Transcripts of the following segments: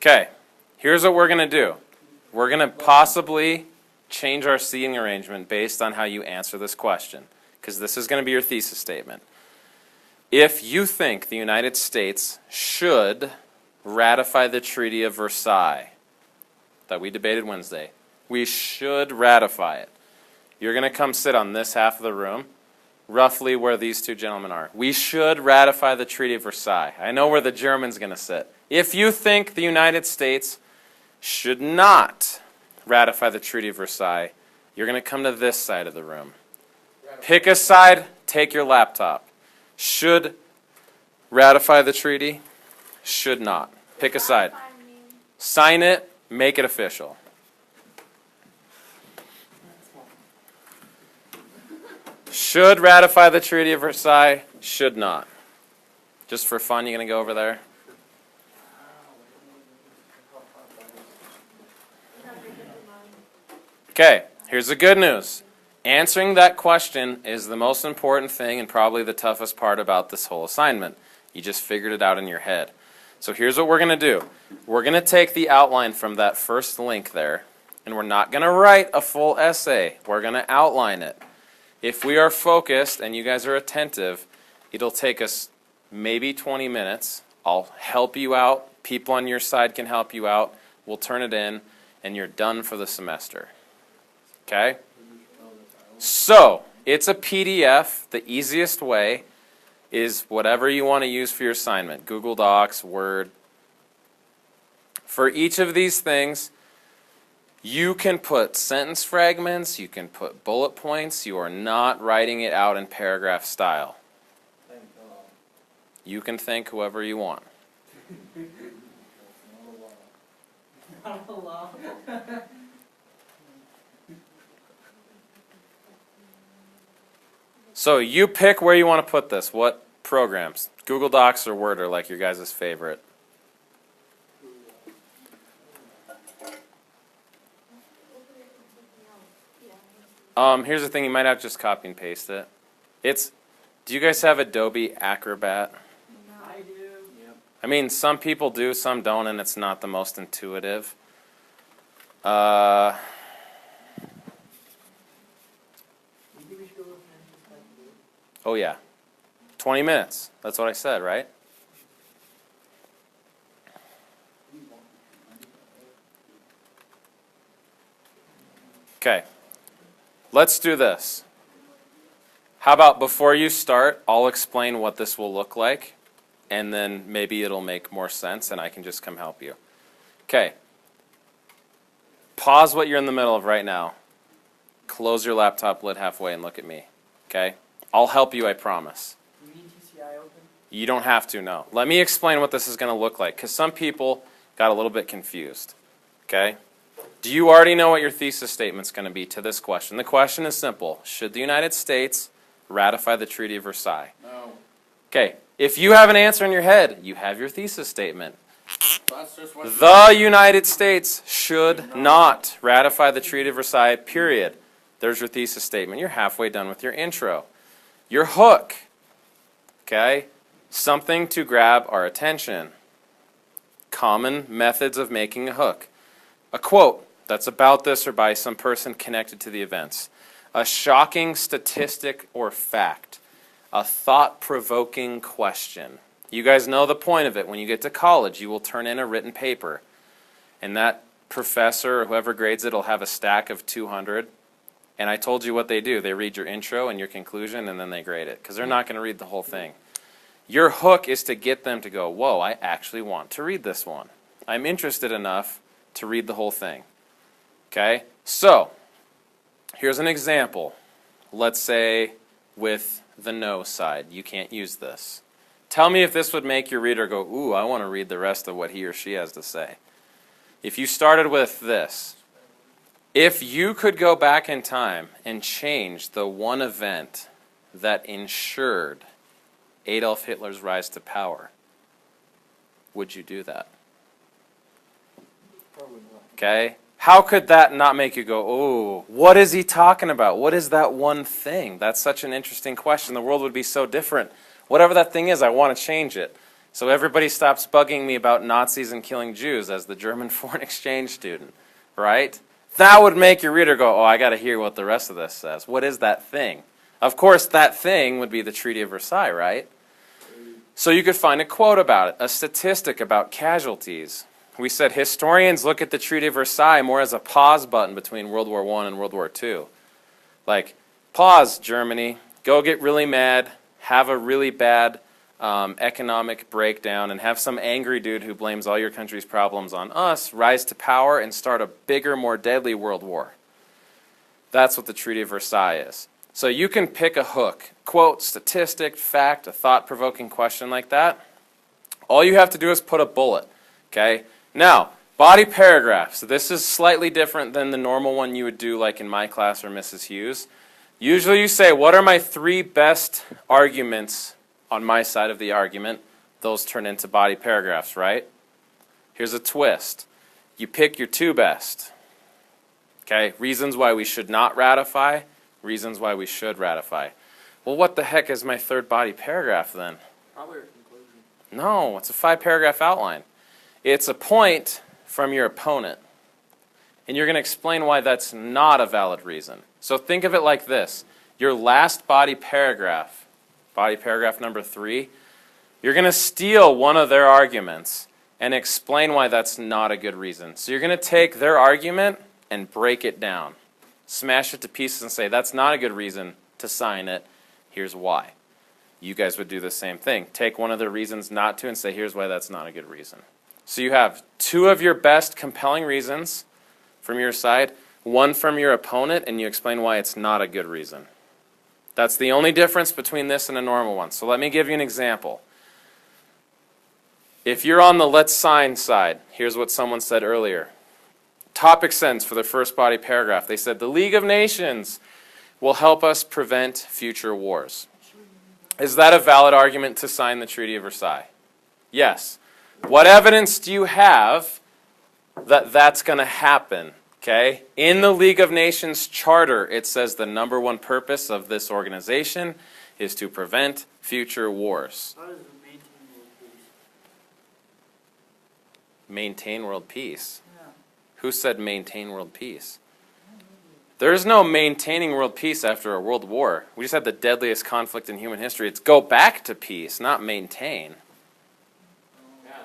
Okay, here's what we're going to do. We're going to possibly change our seating arrangement based on how you answer this question, because this is going to be your thesis statement. If you think the United States should ratify the Treaty of Versailles that we debated Wednesday, we should ratify it. You're going to come sit on this half of the room, roughly where these two gentlemen are. We should ratify the Treaty of Versailles. I know where the German's going to sit. If you think the United States should not ratify the Treaty of Versailles, you're going to come to this side of the room. Pick a side, take your laptop. Should ratify the treaty, should not. Pick a side. Sign it, make it official. Should ratify the Treaty of Versailles, should not. Just for fun, you're going to go over there? Okay, here's the good news. Answering that question is the most important thing and probably the toughest part about this whole assignment. You just figured it out in your head. So here's what we're going to do. We're going to take the outline from that first link there, and we're not going to write a full essay. We're going to outline it. If we are focused and you guys are attentive, it'll take us maybe 20 minutes. I'll help you out. People on your side can help you out. We'll turn it in, and you're done for the semester. Okay? So, it's a PDF. The easiest way is whatever you want to use for your assignment. Google Docs, Word. For each of these things, you can put sentence fragments, you can put bullet points. You are not writing it out in paragraph style. You can thank whoever you want. So you pick where you want to put this. What programs? Google Docs or Word are like your guys' favorite. Here's the thing, you might have to just copy and paste it. Do you guys have Adobe Acrobat? I do. Yep. I mean, some people do, some don't, and it's not the most intuitive. Oh yeah, 20 minutes. That's what I said, right? Okay, let's do this. How about before you start, I'll explain what this will look like, and then maybe it'll make more sense and I can just come help you. Okay, pause what you're in the middle of right now. Close your laptop lid halfway and look at me, okay? I'll help you, I promise. You need TCI open? You don't have to, no. Let me explain what this is going to look like, because some people got a little bit confused, okay? Do you already know what your thesis statement's going to be to this question? The question is simple. Should the United States ratify the Treaty of Versailles? No. Okay, if you have an answer in your head, you have your thesis statement. The United States should not ratify the Treaty of Versailles, period. There's your thesis statement. You're halfway done with your intro. Your hook, okay? Something to grab our attention. Common methods of making a hook. A quote that's about this or by some person connected to the events. A shocking statistic or fact. A thought-provoking question. You guys know the point of it. When you get to college, you will turn in a written paper. And that professor or whoever grades it will have a stack of 200. And I told you what they do. They read your intro and your conclusion, and then they grade it. Because they're not going to read the whole thing. Your hook is to get them to go, whoa, I actually want to read this one. I'm interested enough to read the whole thing. Okay? So, here's an example. Let's say with the no side. You can't use this. Tell me if this would make your reader go, ooh, I want to read the rest of what he or she has to say. If you started with this, if you could go back in time and change the one event that ensured Adolf Hitler's rise to power, would you do that? Probably not. Okay? How could that not make you go, oh, what is he talking about? What is that one thing? That's such an interesting question. The world would be so different. Whatever that thing is, I want to change it. So everybody stops bugging me about Nazis and killing Jews as the German foreign exchange student, right? That would make your reader go, oh, I got to hear what the rest of this says. What is that thing? Of course, that thing would be the Treaty of Versailles, right? So you could find a quote about it, a statistic about casualties. We said historians look at the Treaty of Versailles more as a pause button between World War I and World War II. Like, pause, Germany, go get really mad, have a really bad economic breakdown, and have some angry dude who blames all your country's problems on us rise to power and start a bigger, more deadly world war. That's what the Treaty of Versailles is. So you can pick a hook, quote, statistic, fact, a thought-provoking question like that. All you have to do is put a bullet, okay? Now, body paragraphs. This is slightly different than the normal one you would do like in my class or Mrs. Hughes. Usually you say, what are my 3 best arguments on my side of the argument? Those turn into body paragraphs, right? Here's a twist. You pick your 2 best. Okay, reasons why we should not ratify, reasons why we should ratify. Well, what the heck is my 3rd body paragraph then? Probably a conclusion. No, it's a 5-paragraph outline. It's a point from your opponent. And you're going to explain why that's not a valid reason. So think of it like this. Your last body paragraph number 3, you're going to steal one of their arguments and explain why that's not a good reason. So you're going to take their argument and break it down. Smash it to pieces and say, that's not a good reason to sign it. Here's why. You guys would do the same thing. Take one of the reasons not to and say, here's why that's not a good reason. So you have 2 of your best compelling reasons from your side, 1 from your opponent, and you explain why it's not a good reason. That's the only difference between this and a normal one. So let me give you an example. If you're on the let's sign side, here's what someone said earlier. Topic sentence for the first body paragraph. They said, the League of Nations will help us prevent future wars. Is that a valid argument to sign the Treaty of Versailles? Yes. What evidence do you have that that's going to happen? Okay? In the League of Nations Charter, it says the number 1 purpose of this organization is to prevent future wars. How does it maintain world peace? Maintain world peace? Yeah. Who said maintain world peace? There's no maintaining world peace after a world war. We just had the deadliest conflict in human history. It's go back to peace, not maintain.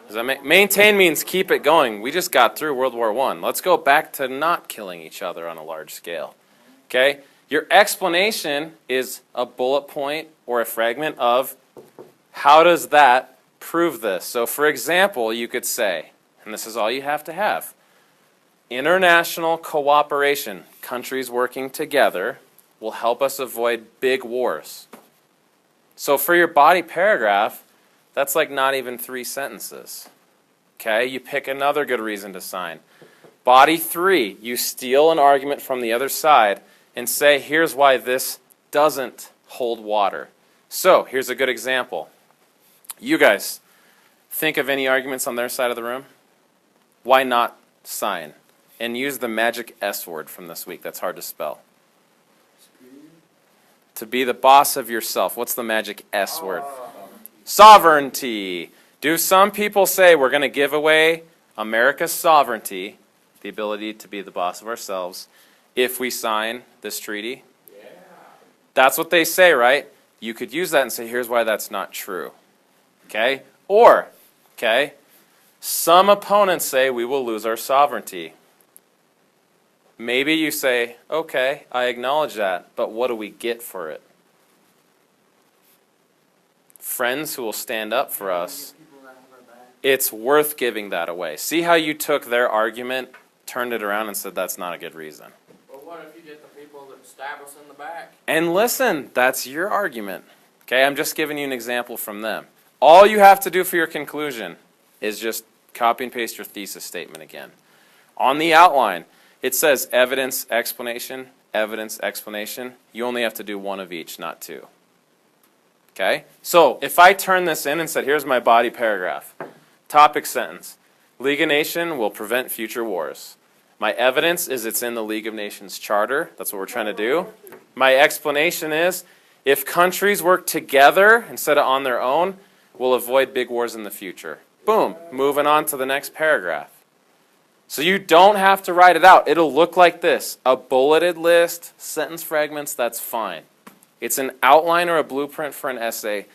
Does that maintain means keep it going. We just got through World War I. Let's go back to not killing each other on a large scale. Okay? Your explanation is a bullet point or a fragment of how does that prove this. So for example, you could say, and this is all you have to have, international cooperation, countries working together, will help us avoid big wars. So for your body paragraph, that's like not even 3 sentences. Okay, you pick another good reason to sign. Body 3, you steal an argument from the other side and say, here's why this doesn't hold water. So, here's a good example. You guys, think of any arguments on their side of the room? Why not sign? And use the magic S word from this week. That's hard to spell. To be the boss of yourself. What's the magic S word? Sovereignty. Do some people say we're going to give away America's sovereignty, the ability to be the boss of ourselves, if we sign this treaty? Yeah. That's what they say, right? You could use that and say, here's why that's not true. Okay? Or, okay, some opponents say we will lose our sovereignty. Maybe you say, okay, I acknowledge that, but what do we get for it? Friends who will stand up for us. It's worth giving that away. See how you took their argument, turned it around, and said that's not a good reason. Well, what if you get the people that stab us in the back? And listen, that's your argument. Okay, I'm just giving you an example from them. All you have to do for your conclusion is just copy and paste your thesis statement again. On the outline, it says evidence, explanation, evidence, explanation. You only have to do 1 of each, not 2. Okay? So, if I turn this in and said, here's my body paragraph. Topic sentence. League of Nations will prevent future wars. My evidence is it's in the League of Nations Charter. That's what we're trying to do. My explanation is if countries work together instead of on their own, will avoid big wars in the future. Boom, moving on to the next paragraph. So you don't have to write it out. It'll look like this. A bulleted list, sentence fragments, that's fine. It's an outline or a blueprint for an essay.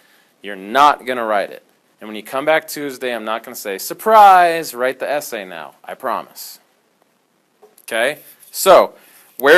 You're not going to write it. And when you come back Tuesday, I'm not going to say, surprise, write the essay now. I promise. Okay? So, where